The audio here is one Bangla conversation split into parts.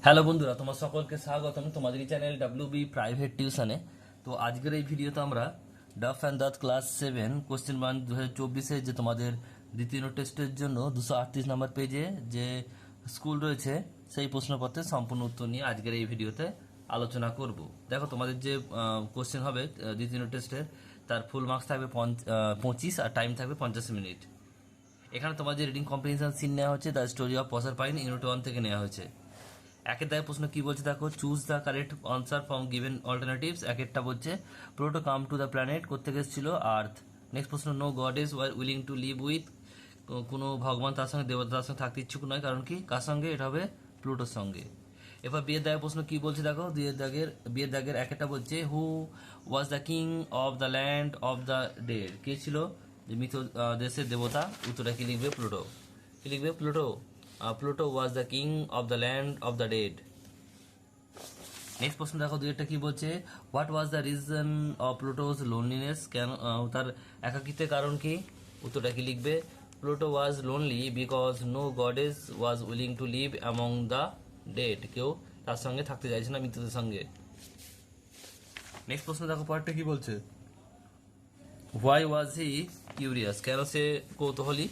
হ্যালো বন্ধুরা, তোমার সকলকে স্বাগতম তোমাদের এই চ্যানেল ডাব্লিউবি প্রাইভেট টিউশনে। তো আজকের এই ভিডিওতে আমরা ডাফ অ্যান্ড দাঁত ক্লাস 7 কোশ্চেন 2024 যে তোমাদের দ্বিতীয় টেস্টের জন্য 238 নম্বর পেজে যে স্কুল রয়েছে সেই প্রশ্নপত্রের সম্পূর্ণ উত্তর নিয়ে আজকের এই ভিডিওতে আলোচনা করব। দেখো, তোমাদের যে কোশ্চেন হবে দ্বিতীয় টেস্টের, তার ফুল মার্কস থাকবে 25 আর টাইম থাকবে 50 মিনিট। এখানে তোমাদের রিডিং কম্প্রিহেনশন সিন নেওয়া হচ্ছে দ্য স্টোরি অফ প্রসারপাইন ইউনিট 1 থেকে নেওয়া হয়েছে। একের দাগে প্রশ্ন কি বলছে দেখো, choose the correct answer from given alternatives. একেরটা বলছে Pluto come to the planet, কোত্থেকে এসেছিল? আর্থ। নেক্সট প্রশ্ন, no goddess were willing to live with, কোনো ভগবান তার সঙ্গে দেবতা তার সঙ্গে থাকতে ইচ্ছুক নয়, কারণ কি? কার সঙ্গে? এটা হবে প্লুটোর সঙ্গে। এবার বিয়ের দাগের প্রশ্ন কি বলছে দেখো, বিয়ের দাগের একেরটা বলছে who was the king of the land of the dead, কে ছিল যে মিথ দেশের দেবতা? উত্তরটা কি লিখবে? প্লুটো। কি লিখবে? Pluto. Pluto was the king of the land of the dead. Next প্রশ্ন দেখো, দুইটা কি বলছে, what was the reason of Pluto's loneliness, কেন তার একাকিত্বের কারণ কি? উত্তরটা কি লিখবে? Pluto was lonely because no goddess was willing to live among the dead, কেউ তার সঙ্গে থাকতে চাইছে না মৃতদের সঙ্গে। নেক্সট প্রশ্ন দেখো, পরেরটা কি বলছে, হোয়াই ওয়াজ হি কিউরিয়াস, কেন সে কৌতূহলী?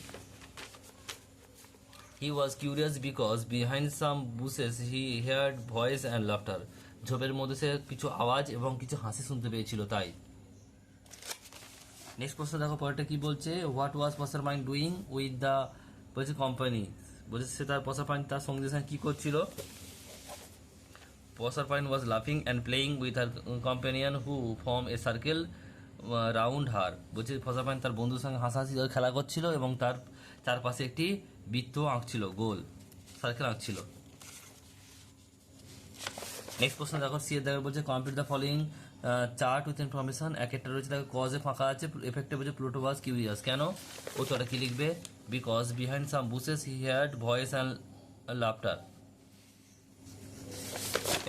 He was curious because behind some bushes he heard voice and laughter. ঝোপের মধ্যে সে কিছু আওয়াজ এবং কিছু হাসি শুনতে পেয়েছিল, তাই। নেক্সট প্রশ্ন দেখো, পরেরটা কি বলছে, what was প্রসারপাইন doing with the, বলছে কোম্পানি, বলছে সে তার প্রসারপাইন তার সঙ্গীদের সঙ্গে কি করছিল? প্রসারপাইন ওয়াজ লাফিং and playing with her companion who form a circle round her, বলছে প্রসারপাইন তার বন্ধুর সঙ্গে হাসাহাসি খেলা করছিল এবং তার চারপাশে একটি বৃত্ত আঁকছিল, গোল সার্কেল আঁকছিল। নেক্সট প্রশ্ন দেখো, সি এর দাগে বলছে complete the following chart with information. একটা রয়েছে দেখো কজে ফাঁকা আছে, এফেক্টে বলছে প্লুটো ওয়াজ কিউরিয়াস, কেন? উত্তরটা কি লিখবে? Because behind some বুসেস he had voice and laughter,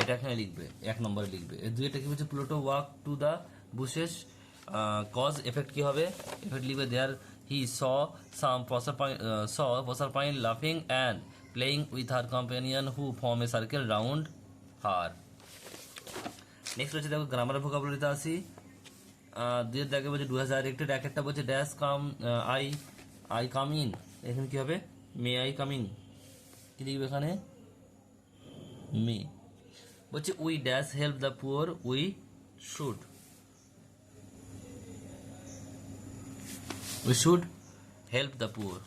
এটা এখানে লিখবে, এক নম্বরে লিখবে। এর দুইটা কি বলছে, Pluto walk to the bushes, cause effect কি হবে? এফেক্ট লিখবে দেয়ার হি সাম প্রসারপাইন লাফিং and playing with her companion who form a circle round her. Next হচ্ছে দেখো গ্রামার ভোকাবুলারিতে আসি। দুইয়ের দাগে বলছে 2001 একটা বলছে dash come I come in, এখানে কি হবে? মে আই কাম ইন, কি লিখবে এখানে? মে। বলছে we dash help the poor, we should help the poor.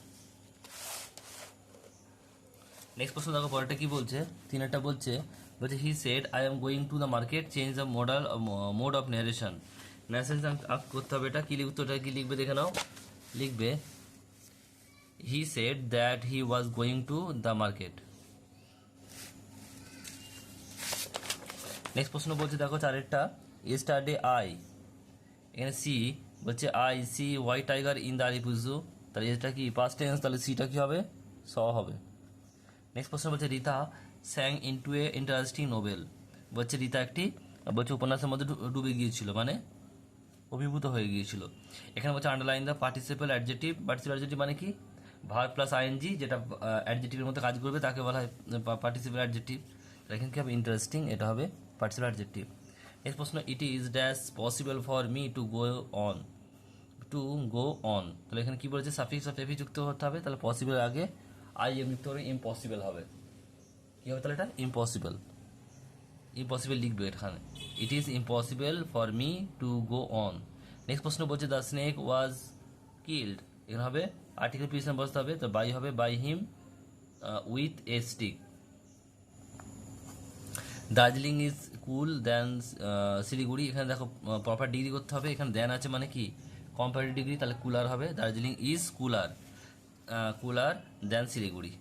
Next প্রশ্ন দেখো, পরেরটা কি বলছে, তিনটা বলছে he said I am going to the market, change the mode of narration. Narration করতে হবে, এটা কি উত্তরটা কি লিখবে দেখে নাও, লিখবে he said that he was going to the market. Next প্রশ্ন বলছে দেখো চারেরটা, ইয়েস্টারডে আই, এখানে সি বলছে I see white tiger in the Alipore zoo, তাহলে এটা কি পাস্ট টেন্স, তাহলে সিটা কি হবে? স হবে। নেক্সট প্রশ্ন বলছে Rita স্যাং into a interesting Nobel, বলছে রিতা একটি বলছে উপন্যাসের মধ্যে ডুবে গিয়েছিল, মানে অভিভূত হয়ে গিয়েছিল। এখানে বলছে underline the participle adjective. Participle adjective মানে কি? ভার্ব প্লাস আইএনজি, যেটা অ্যাডজেক্টিভের মধ্যে কাজ করবে তাকে বলা হয় পার্টিসিপেল অ্যাডজেক্টিভ। এখানে কি হবে? ইন্টারেস্টিং, এটা হবে পার্টিসিপেল অ্যাডজেক্টিভ। নেক্সট প্রশ্ন, it is dash possible for me to go on, তাহলে এখানে কি বলেছে? সাফিক্স অফ এফি যুক্ত হতে হবে, তাহলে পসিবল আগে আই এম যুক্ত হবে, ইম্পসিবল হবে, কি হবে তাহলে? এটা ইম্পসিবল লিখবে এখানে, it is impossible for me to go on. Next প্রশ্ন বলছে দ্য স্নেক ওয়াজ কিল্ড, এখানে হবে আর্টিকেল প্রিপোজিশন বসতে হবে, তো বাই হবে by him with a stick. Darjeeling is cool then Siliguri, এখানে দেখো প্রপার ডিগ্রি করতে হবে, এখানে দেন আছে মানে কি? কম্পারেটিভ ডিগ্রি, তাহলে কুলার হবে, Darjeeling is cooler then Siliguri.